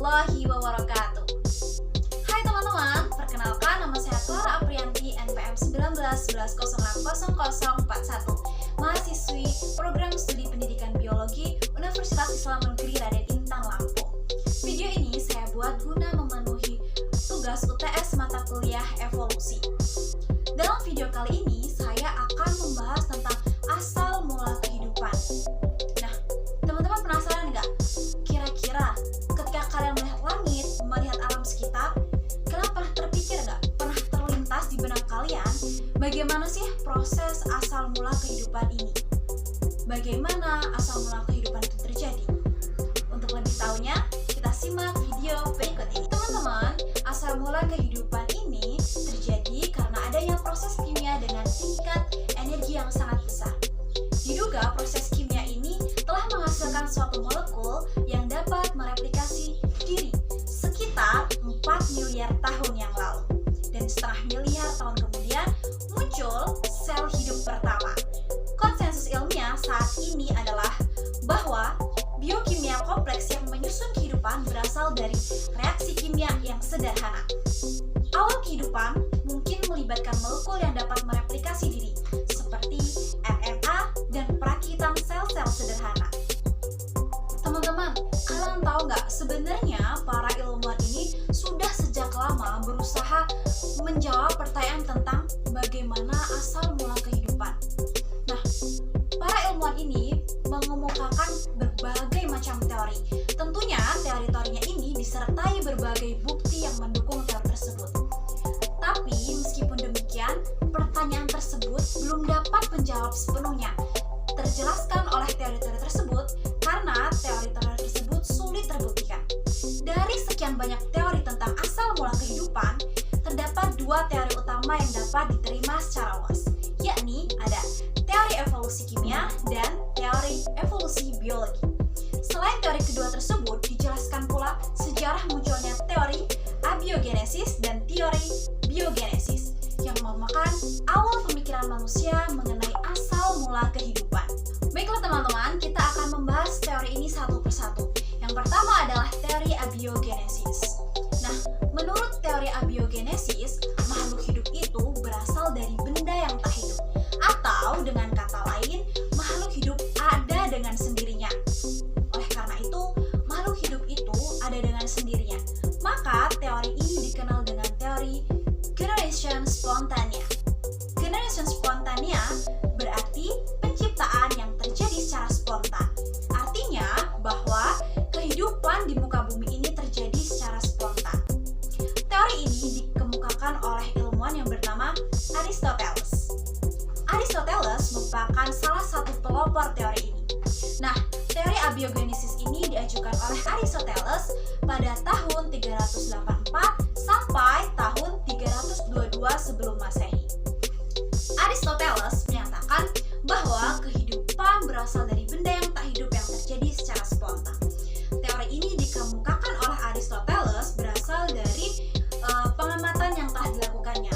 warahmatullahi wabarakatuh. Hai teman-teman, perkenalkan nama saya Clara Aprianti, NPM 1911060041, mahasiswi Program Studi Pendidikan Biologi Universitas Islam Negeri Raden Intan Lampung. Video ini saya buat guna memenuhi tugas UTS mata kuliah evolusi. Dalam video kali ini, saya akan membahas tentang asal mula kehidupan. Nah, teman-teman penasaran nggak? Kira-kira ketika kalian melihat langit, melihat alam sekitar, kalian pernah terpikir nggak? Pernah terlintas di benak kalian bagaimana sih proses asal mula kehidupan ini? Bagaimana asal mula kehidupan itu terjadi? Untuk lebih tahunya, kita simak video berikut ini. Teman-teman, asal mula kehidupan ini terjadi karena adanya proses kimia dengan tingkat energi yang sangat besar. Diduga proses kimia ini telah menghasilkan suatu molekul yang dapat mereplikasi diri sekitar 4 miliar tahun yang lalu. Dan setengah miliar tahun kemudian muncul sel hidup pertama. Konsensus ilmiah saat ini adalah bahwa biokimia kompleks yang menyusun kehidupan berasal dari reaksi kimia yang sederhana. Awal kehidupan mungkin melibatkan molekul yang dapat mereplikasi diri, seperti RNA dan perakitan sel-sel sederhana. Teman-teman, kalian tahu nggak, sebenarnya para ilmuwan ini sudah sejak lama berusaha menjawab pertanyaan tentang bagaimana asal mula kehidupan. Nah, para ilmuwan ini mengemukakan berbagai macam teori. Tentunya teori-teorinya ini disertai berbagai bukti yang mendukung teori tersebut. Tapi meskipun demikian, pertanyaan tersebut belum dapat menjawab sepenuhnya terjelaskan oleh teori-teori tersebut karena teori-teori tersebut sulit terbuktikan. Dari sekian banyak teori tentang asal mula kehidupan, terdapat dua teori utama yang dapat diterima secara luas, yakni ada teori evolusi kimia dan teori evolusi biologi. Selain teori kedua tersebut, dijelaskan pula sejarah munculnya teori abiogenesis dan teori biogenesis yang merupakan awal pemikiran manusia mengenai asal mula kehidupan. Baiklah teman-teman, kita akan membahas teori ini satu persatu. Yang pertama adalah teori abiogenesis. Nah, menurut teori abiogenesis, makhluk hidup itu berasal dari benda yang tak hidup. Atau dengan kata lain, makhluk hidup ada dengan sendirinya. Oleh karena itu, makhluk hidup itu ada dengan sendirinya. Maka teori ini dikenal dengan teori generation spontania. Generation spontania berarti penciptaan yang terjadi secara spontan. Artinya bahwa kehidupan di muka bumi ini terjadi secara spontan. Teori ini dikemukakan oleh ilmuwan yang bernama Aristoteles. Aristoteles merupakan salah satu pelopor teori ini. Nah, teori abiogenesis ini diajukan oleh Aristoteles pada tahun 384 sampai tahun 322 sebelum Masehi. Aristoteles menyatakan bahwa kehidupan berasal dari benda yang tak hidup yang terjadi secara spontan. Teori ini dikemukakan oleh Aristoteles berasal dari pengamatan yang telah dilakukannya.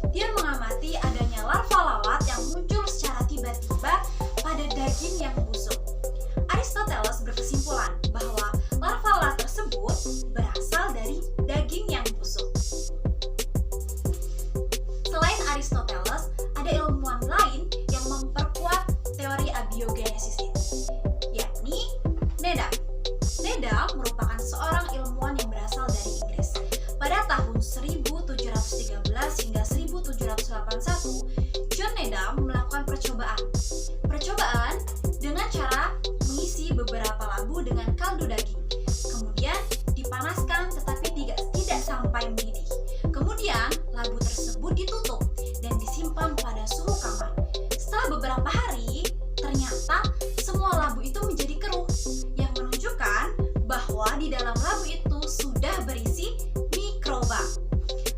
Dia mengamati adanya larva lalat yang muncul secara tiba-tiba pada daging yang busuk. Aristoteles berkesimpulan bahwa larva lalat tersebut berasal dari daging yang busuk. Selain Aristoteles, ada ilmuwan lain yang memperkuat teori abiogenesis ini, yakni Nedam. Nedam merupakan seorang ilmuwan yang berasal dari Inggris. Pada tahun 1713 hingga 1781, John Nedam melakukan percobaan. Percobaan dengan cara mengisi beberapa labu dengan kaldu daging. Kemudian dipanaskan tetapi tidak sampai mendidih. Kemudian labu tersebut ditutup dan disimpan pada suhu kamar. Setelah beberapa hari, ternyata semua labu itu menjadi keruh, yang menunjukkan bahwa di dalam labu itu sudah berisi mikroba.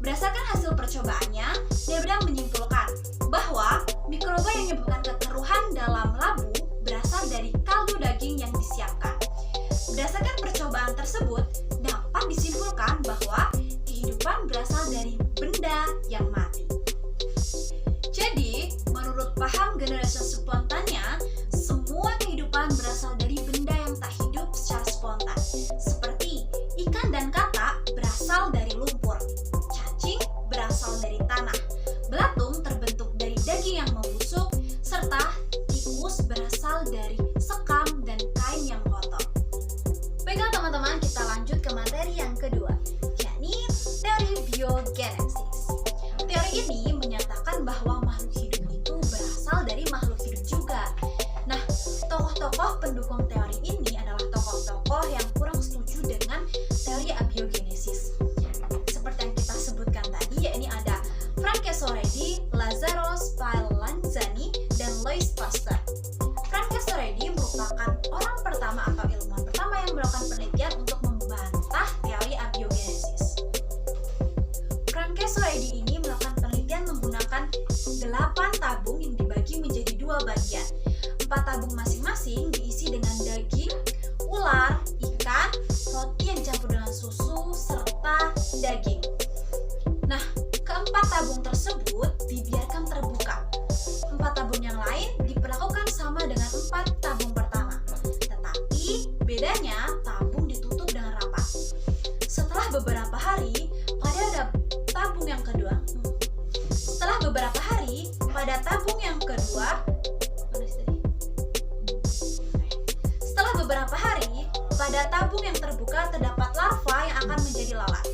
Berdasarkan hasil percobaannya, Nedam menyimpulkan bahwa mikroba yang menyebabkan kekeruhan dalam labu berasal dari kaldu daging yang disiapkan. Berdasarkan percobaan tersebut, dapat disimpulkan bahwa kehidupan berasal dari benda yang mati. Jadi, menurut paham generasi spontannya, semua kehidupan berasal dari benda yang tak hidup secara spontan, seperti ikan dan yang membusuk, serta tikus berasal dari sekam dan kain yang kotor. Baiklah teman-teman, kita lanjut ke materi yang kedua, yakni teori biogenesis. Teori ini menyatakan bahwa makhluk hidup itu berasal dari makhluk hidup juga. Nah, tokoh-tokoh pendukung teori ini adalah tokoh-tokoh yang kurang setuju dengan teori abiogenesis. Seperti yang kita sebutkan tadi, yakni ada Francesco Redi, Lazzaro Spallanzani, dan Louis Pasteur. Francesco Redi merupakan orang pertama atau ilmuwan pertama yang melakukan penelitian untuk membantah teori abiogenesis. Francesco Redi ini melakukan penelitian menggunakan 8 tabung yang dibagi menjadi 2 bagian. 4 tabung masing-masing diisi dengan daging, ular, ikan, roti yang dicampur dengan susu, serta daging. Nah, keempat tabung tersebut dibiarkan terbuka. 4 tabung yang lain diperlakukan sama dengan 4 tabung pertama. Tetapi bedanya tabung ditutup dengan rapat. Setelah beberapa hari, pada tabung yang kedua, pada tabung yang terbuka terdapat larva yang akan menjadi lalat.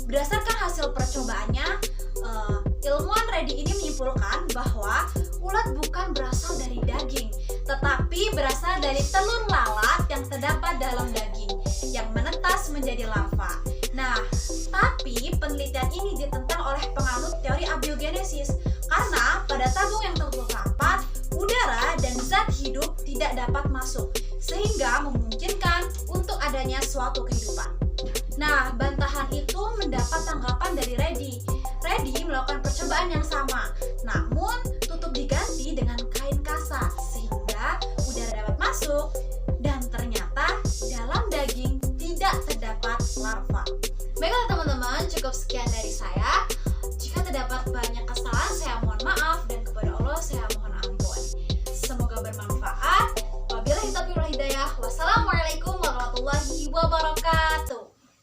Berdasarkan hasil percobaannya, ilmuwan Redi ini menyimpulkan bahwa ulat bukan berasal dari daging, tetapi berasal dari telur lalat yang terdapat dalam daging yang menetas menjadi larva. Nah, tapi penelitian ini ditentang oleh penganut teori abiogenesis karena pada tabung yang tertutup rapat, udara dan zat hidup tidak dapat masuk, sehingga memungkinkan untuk adanya suatu kehidupan. Nah, bantahan itu mendapat tanggapan dari Redi. Redi melakukan percobaan yang sama, namun tutup diganti dengan kain kasar sehingga udara dapat masuk, dan ternyata dalam daging tidak terdapat larva. Baiklah teman-teman, cukup sekian dari saya. Jika terdapat banyak kesalahan, saya